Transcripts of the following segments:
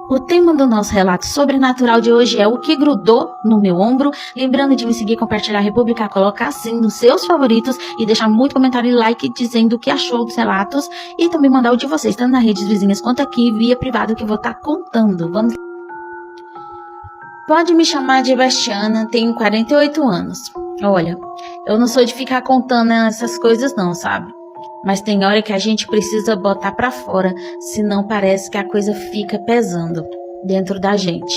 O tema do nosso relato sobrenatural de hoje é o que grudou no meu ombro. Lembrando de me seguir, compartilhar, republicar, colocar assim nos seus favoritos e deixar muito comentário e like dizendo o que achou dos relatos e também mandar o de vocês, tanto nas redes vizinhas quanto aqui via privado que eu vou estar contando. Vamos. Pode me chamar de Bastiana, tenho 48 anos. Olha, eu não sou de ficar contando essas coisas não, sabe? Mas tem hora que a gente precisa botar pra fora, senão parece que a coisa fica pesando dentro da gente.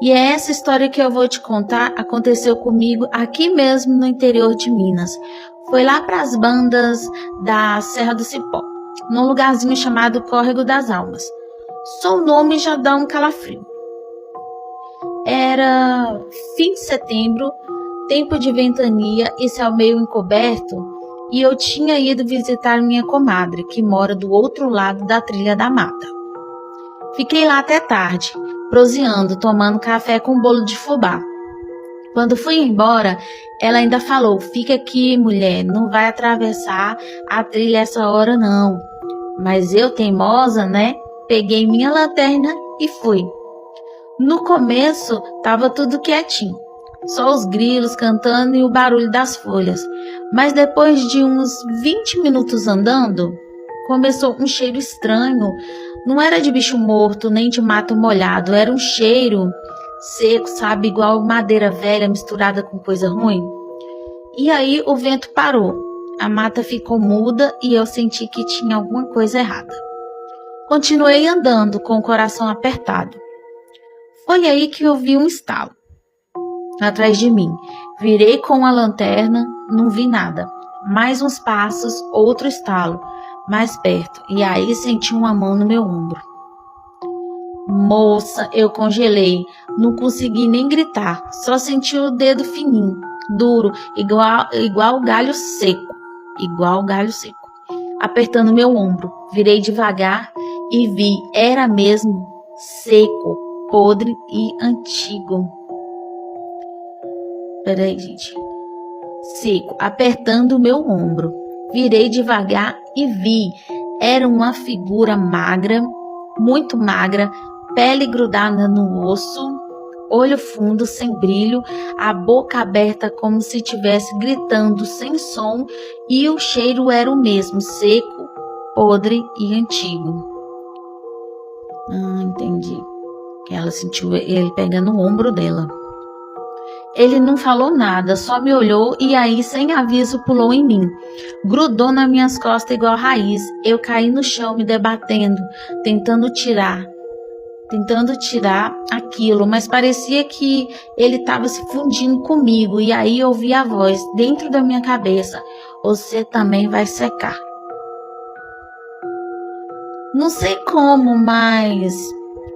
E é essa história que eu vou te contar, aconteceu comigo aqui mesmo no interior de Minas. Foi lá para as bandas da Serra do Cipó, num lugarzinho chamado Córrego das Almas. Só o nome já dá um calafrio. Era fim de setembro, tempo de ventania e céu meio encoberto. E eu tinha ido visitar minha comadre, que mora do outro lado da trilha da mata. Fiquei lá até tarde, proseando, tomando café com bolo de fubá. Quando fui embora, ela ainda falou: "Fica aqui, mulher, não vai atravessar a trilha essa hora não." Mas eu, teimosa, né? Peguei minha lanterna e fui. No começo, tava tudo quietinho. Só os grilos cantando e o barulho das folhas. Mas depois de uns 20 minutos andando, começou um cheiro estranho. Não era de bicho morto, nem de mato molhado. Era um cheiro seco, sabe? Igual madeira velha misturada com coisa ruim. E aí o vento parou. A mata ficou muda e eu senti que tinha alguma coisa errada. Continuei andando com o coração apertado. Foi aí que eu vi um estalo atrás de mim. Virei com a lanterna, não vi nada. Mais uns passos, outro estalo, mais perto. E aí senti uma mão no meu ombro. Moça, eu congelei. Não consegui nem gritar. Só senti o dedo fininho, duro, igual galho seco. Igual galho seco. Apertando meu ombro. Virei devagar e vi. Era mesmo seco, podre e antigo. Peraí, gente. Seco, apertando o meu ombro. Virei devagar e vi. Era uma figura magra, muito magra, pele grudada no osso, olho fundo, sem brilho, a boca aberta como se estivesse gritando sem som, e o cheiro era o mesmo, seco, podre e antigo. Entendi. Ela sentiu ele pegando o ombro dela. Ele não falou nada, só me olhou e aí, sem aviso, pulou em mim. Grudou nas minhas costas igual raiz. Eu caí no chão me debatendo, tentando tirar aquilo, mas parecia que ele estava se fundindo comigo. E aí eu ouvi a voz dentro da minha cabeça: "Você também vai secar." Não sei como, mas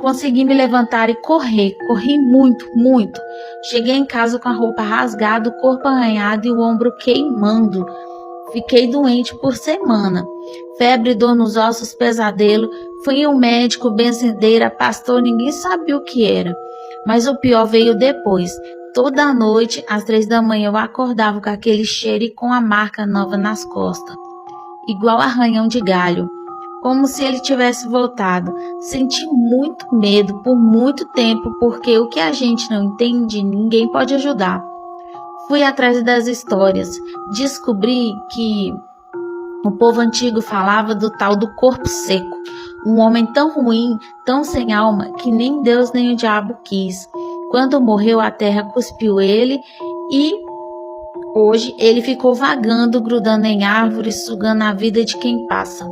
consegui me levantar e correr. Corri muito, muito. Cheguei em casa com a roupa rasgada, o corpo arranhado e o ombro queimando. Fiquei doente por semana. Febre, dor nos ossos, pesadelo. Fui em um médico, benzedeira, pastor, ninguém sabia o que era. Mas o pior veio depois. Toda noite, às 3 da manhã, eu acordava com aquele cheiro e com a marca nova nas costas. Igual arranhão de galho. Como se ele tivesse voltado. Senti muito medo por muito tempo, porque o que a gente não entende, ninguém pode ajudar. Fui atrás das histórias. Descobri que o povo antigo falava do tal do corpo seco. Um homem tão ruim, tão sem alma, que nem Deus nem o diabo quis. Quando morreu, a terra cuspiu ele e hoje ele ficou vagando, grudando em árvores, sugando a vida de quem passa.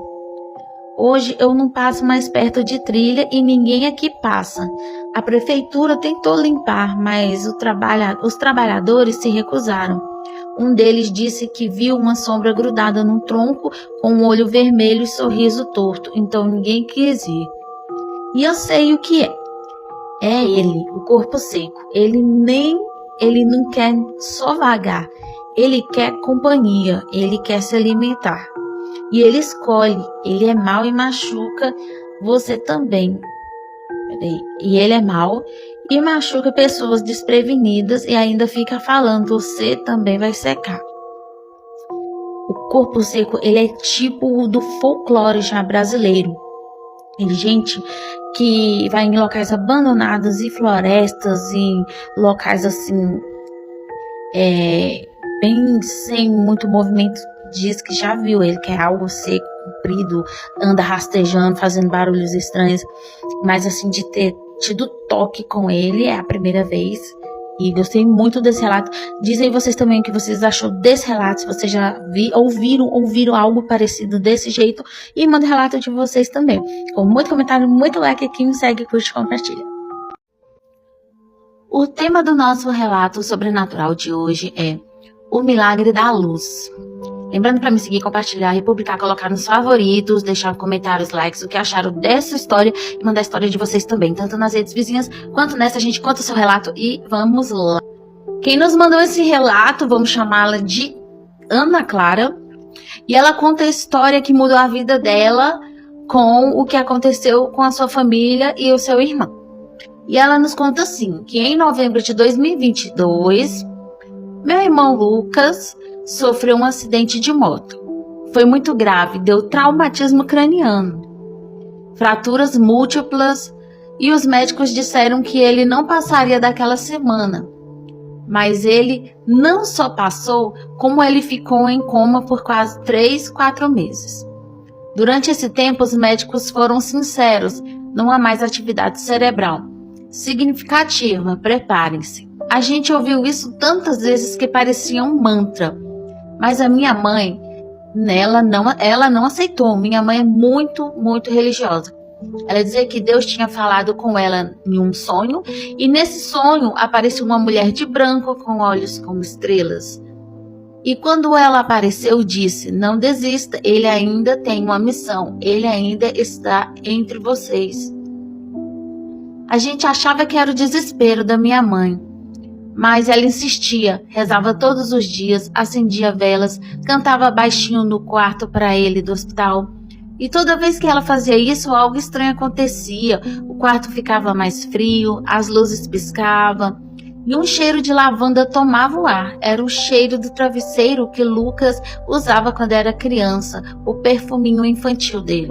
Hoje eu não passo mais perto de trilha e ninguém aqui passa. A prefeitura tentou limpar, mas os trabalhadores se recusaram. Um deles disse que viu uma sombra grudada num tronco com um olho vermelho e sorriso torto, então ninguém quis ir. E eu sei o que é. É ele, o corpo seco. Ele não quer só vagar, ele quer companhia, ele quer se alimentar. E ele escolhe, ele é mau e machuca você também. E ele é mau e machuca pessoas desprevenidas e ainda fica falando: "Você também vai secar." O corpo seco, ele é tipo do folclore já brasileiro. Ele, gente, que vai em locais abandonados e florestas, em locais assim, bem sem muito movimento. Diz que já viu ele, que é algo seco, comprido, anda rastejando, fazendo barulhos estranhos, mas assim, de ter tido toque com ele é a primeira vez. E gostei muito desse relato. Dizem vocês também o que vocês achou desse relato, se vocês já ouviram algo parecido desse jeito, e manda o relato de vocês também. Com muito comentário, muito like aqui, me segue, curte e compartilha. O tema do nosso relato sobrenatural de hoje é o milagre da luz. Lembrando para me seguir, compartilhar, republicar, colocar nos favoritos, deixar comentários, likes, o que acharam dessa história e mandar a história de vocês também, tanto nas redes vizinhas quanto nessa. A gente conta o seu relato e vamos lá. Quem nos mandou esse relato, vamos chamá-la de Ana Clara, e ela conta a história que mudou a vida dela com o que aconteceu com a sua família e o seu irmão. E ela nos conta assim, que em novembro de 2022, meu irmão Lucas sofreu um acidente de moto. Foi muito grave, deu traumatismo craniano, fraturas múltiplas, e os médicos disseram que ele não passaria daquela semana. Mas ele não só passou, como ele ficou em coma por quase 3-4 meses. Durante esse tempo, os médicos foram sinceros, não há mais atividade cerebral significativa, preparem-se. A gente ouviu isso tantas vezes que parecia um mantra. Mas a minha mãe, ela não aceitou. Minha mãe é muito, muito religiosa. Ela dizia que Deus tinha falado com ela em um sonho, e nesse sonho apareceu uma mulher de branco com olhos como estrelas. E quando ela apareceu, disse: não desista, ele ainda tem uma missão, ele ainda está entre vocês. A gente achava que era o desespero da minha mãe. Mas ela insistia, rezava todos os dias, acendia velas, cantava baixinho no quarto para ele do hospital. E toda vez que ela fazia isso, algo estranho acontecia. O quarto ficava mais frio, as luzes piscavam e um cheiro de lavanda tomava o ar. Era o cheiro do travesseiro que Lucas usava quando era criança, o perfuminho infantil dele.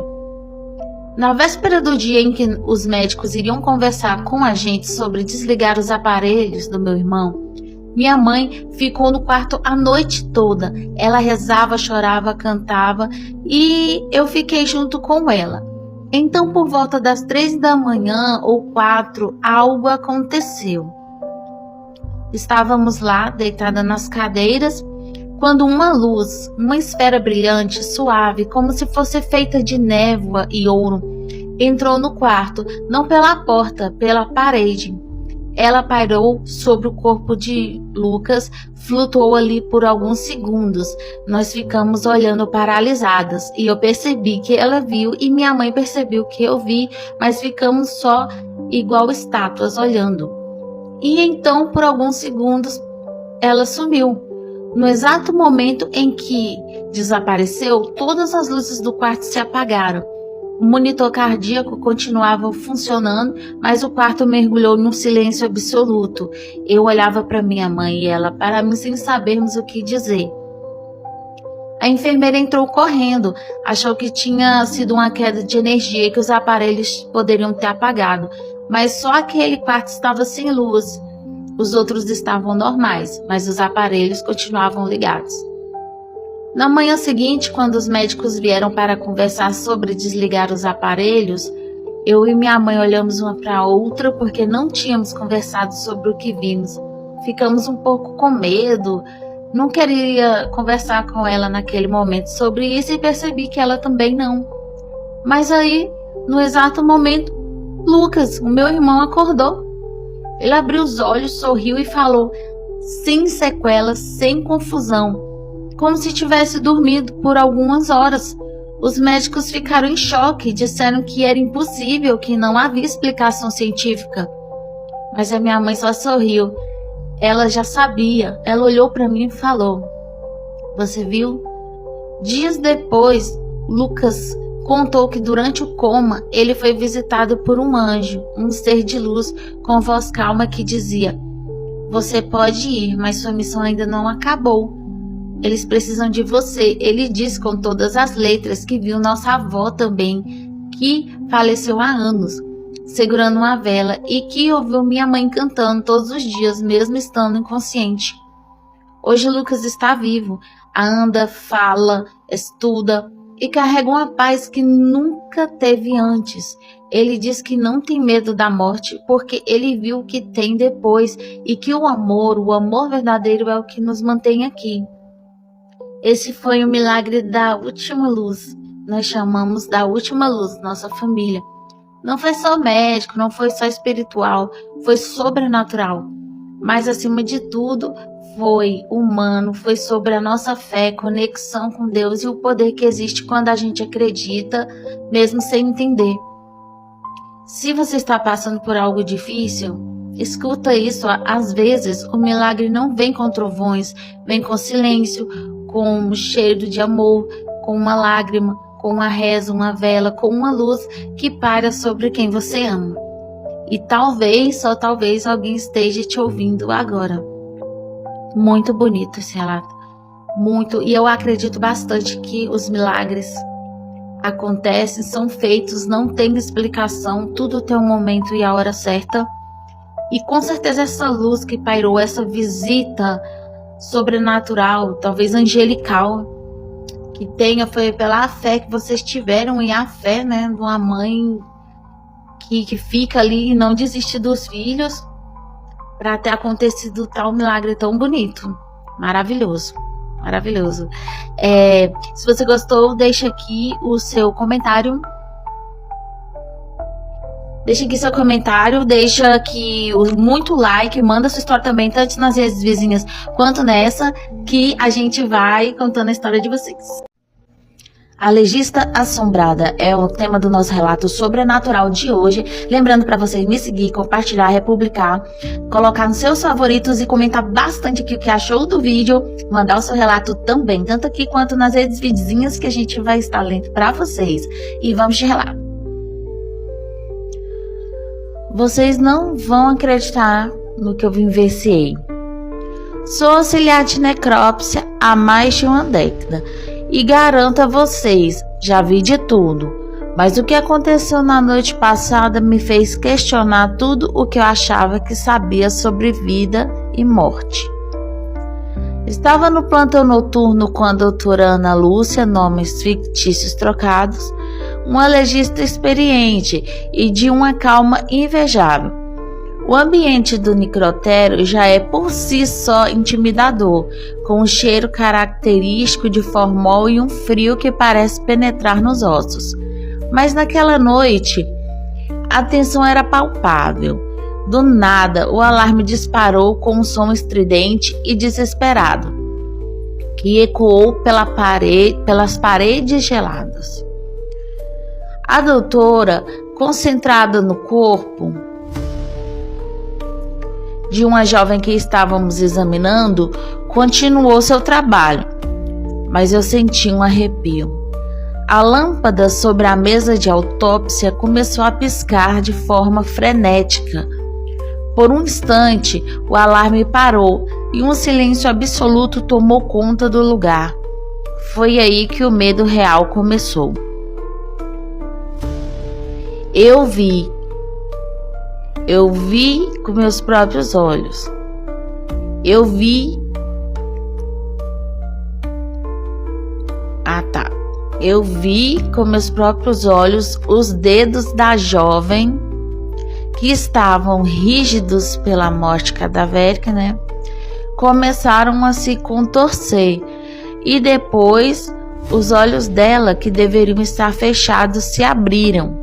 Na véspera do dia em que os médicos iriam conversar com a gente sobre desligar os aparelhos do meu irmão, minha mãe ficou no quarto a noite toda. Ela rezava, chorava, cantava e eu fiquei junto com ela. Então, por volta das 3 da manhã ou 4, algo aconteceu. Estávamos lá, deitada nas cadeiras, quando uma luz, uma esfera brilhante, suave, como se fosse feita de névoa e ouro, entrou no quarto, não pela porta, pela parede. Ela pairou sobre o corpo de Lucas, flutuou ali por alguns segundos. Nós ficamos olhando paralisadas e eu percebi que ela viu e minha mãe percebeu que eu vi, mas ficamos só igual estátuas olhando. E então, por alguns segundos, ela sumiu. No exato momento em que desapareceu, todas as luzes do quarto se apagaram. O monitor cardíaco continuava funcionando, mas o quarto mergulhou num silêncio absoluto. Eu olhava para minha mãe e ela para mim sem sabermos o que dizer. A enfermeira entrou correndo, achou que tinha sido uma queda de energia e que os aparelhos poderiam ter apagado, mas só aquele quarto estava sem luz. Os outros estavam normais, mas os aparelhos continuavam ligados. Na manhã seguinte, quando os médicos vieram para conversar sobre desligar os aparelhos, eu e minha mãe olhamos uma para a outra porque não tínhamos conversado sobre o que vimos. Ficamos um pouco com medo, não queria conversar com ela naquele momento sobre isso e percebi que ela também não. Mas aí, no exato momento, Lucas, o meu irmão, acordou. Ele abriu os olhos, sorriu e falou, sem sequelas, sem confusão, como se tivesse dormido por algumas horas. Os médicos ficaram em choque, disseram que era impossível, que não havia explicação científica. Mas a minha mãe só sorriu. Ela já sabia. Ela olhou para mim e falou, você viu? Dias depois, Lucas contou que durante o coma, ele foi visitado por um anjo, um ser de luz com voz calma que dizia, você pode ir, mas sua missão ainda não acabou. Eles precisam de você. Ele diz com todas as letras que viu nossa avó também, que faleceu há anos. segurando uma vela e que ouviu minha mãe cantando todos os dias, mesmo estando inconsciente. Hoje Lucas está vivo, anda, fala, estuda e carrega uma paz que nunca teve antes. Ele diz que não tem medo da morte porque ele viu o que tem depois e que o amor verdadeiro é o que nos mantém aqui. Esse foi o milagre da última luz. Nós chamamos da última luz, nossa família. Não foi só médico, não foi só espiritual, foi sobrenatural. Mas acima de tudo, foi humano, foi sobre a nossa fé, conexão com Deus e o poder que existe quando a gente acredita, mesmo sem entender. Se você está passando por algo difícil, escuta isso. Às vezes, o milagre não vem com trovões, vem com silêncio, com um cheiro de amor, com uma lágrima, com uma reza, uma vela, com uma luz que paira sobre quem você ama. E talvez, só talvez, alguém esteja te ouvindo agora. Muito bonito esse relato. Muito. E eu acredito bastante que os milagres acontecem, são feitos, não tem explicação, tudo tem um momento e a hora certa. E com certeza essa luz que pairou, essa visita sobrenatural, talvez angelical, que tenha, foi pela fé que vocês tiveram e a fé, né, de uma mãe que fica ali e não desiste dos filhos para ter acontecido tal milagre tão bonito. Maravilhoso, maravilhoso. Se você gostou, deixa aqui o seu comentário. Deixa aqui seu comentário, deixa aqui muito like, manda sua história também, tanto nas redes vizinhas quanto nessa, que a gente vai contando a história de vocês. A Legista Assombrada é o tema do nosso relato sobrenatural de hoje. Lembrando para vocês me seguir, compartilhar, republicar, colocar nos seus favoritos e comentar bastante aqui o que achou do vídeo. Mandar o seu relato também, tanto aqui quanto nas redes vizinhas, que a gente vai estar lendo para vocês. E vamos de relato. Vocês não vão acreditar no que eu vivenciei. Sou auxiliar de necrópsia há mais de uma década. E garanto a vocês, já vi de tudo, mas o que aconteceu na noite passada me fez questionar tudo o que eu achava que sabia sobre vida e morte. Estava no plantão noturno com a doutora Ana Lúcia, nomes fictícios trocados, uma legista experiente e de uma calma invejável. O ambiente do necrotério já é por si só intimidador, com um cheiro característico de formol e um frio que parece penetrar nos ossos. Mas naquela noite, a tensão era palpável. Do nada, o alarme disparou com um som estridente e desesperado, que ecoou pelas paredes geladas. A doutora, concentrada no corpo de uma jovem que estávamos examinando, continuou seu trabalho, mas eu senti um arrepio. A lâmpada sobre a mesa de autópsia começou a piscar de forma frenética. Por um instante, o alarme parou e um silêncio absoluto tomou conta do lugar. Foi aí que o medo real começou. Eu vi com meus próprios olhos. Eu vi com meus próprios olhos os dedos da jovem, que estavam rígidos pela morte cadavérica, né? Começaram a se contorcer e depois os olhos dela, que deveriam estar fechados, se abriram.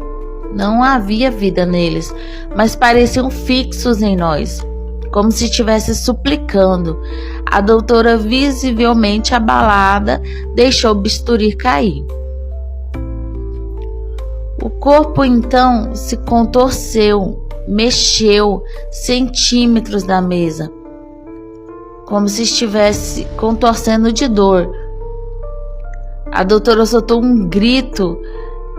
Não havia vida neles, mas pareciam fixos em nós, como se estivesse suplicando. A doutora, visivelmente abalada, deixou o bisturi cair. O corpo então se contorceu, mexeu centímetros da mesa, como se estivesse contorcendo de dor. A doutora soltou um grito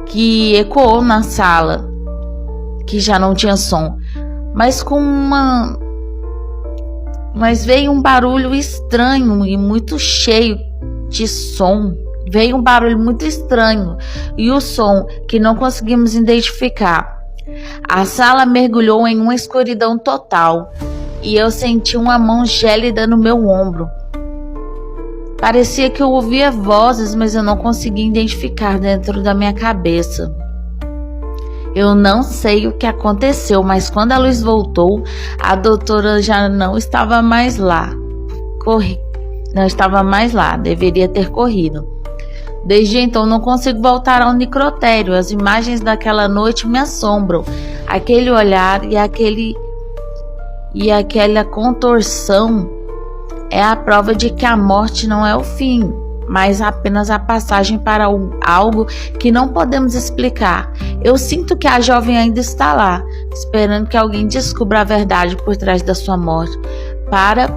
que ecoou na sala, que já não tinha som, mas veio um barulho estranho e muito cheio de som. Veio um barulho muito estranho e o som que não conseguimos identificar. A sala mergulhou em uma escuridão total e eu senti uma mão gélida no meu ombro. Parecia que eu ouvia vozes, mas eu não conseguia identificar dentro da minha cabeça. Eu não sei o que aconteceu, mas quando a luz voltou, a doutora já não estava mais lá. Não estava mais lá, deveria ter corrido. Desde então não consigo voltar ao necrotério. As imagens daquela noite me assombram. Aquele olhar e aquela contorção é a prova de que a morte não é o fim, mas apenas a passagem para algo que não podemos explicar. Eu sinto que a jovem ainda está lá, esperando que alguém descubra a verdade por trás da sua morte, para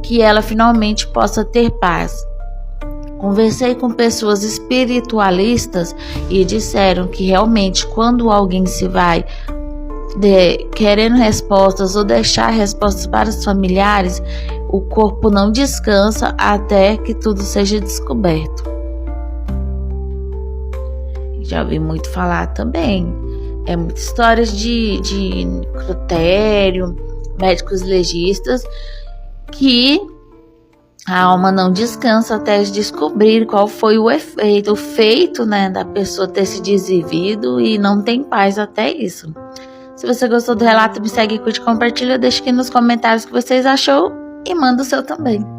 que ela finalmente possa ter paz. Conversei com pessoas espiritualistas e disseram que realmente quando alguém se vai querendo respostas ou deixar respostas para os familiares, o corpo não descansa até que tudo seja descoberto. Já ouvi muito falar também. Muitas histórias de necrotério, médicos legistas, que a alma não descansa até descobrir qual foi o feito, né, da pessoa ter se desvivido e não tem paz até isso. Se você gostou do relato, me segue, curte, compartilha, deixa aqui nos comentários o que vocês achou e manda o seu também.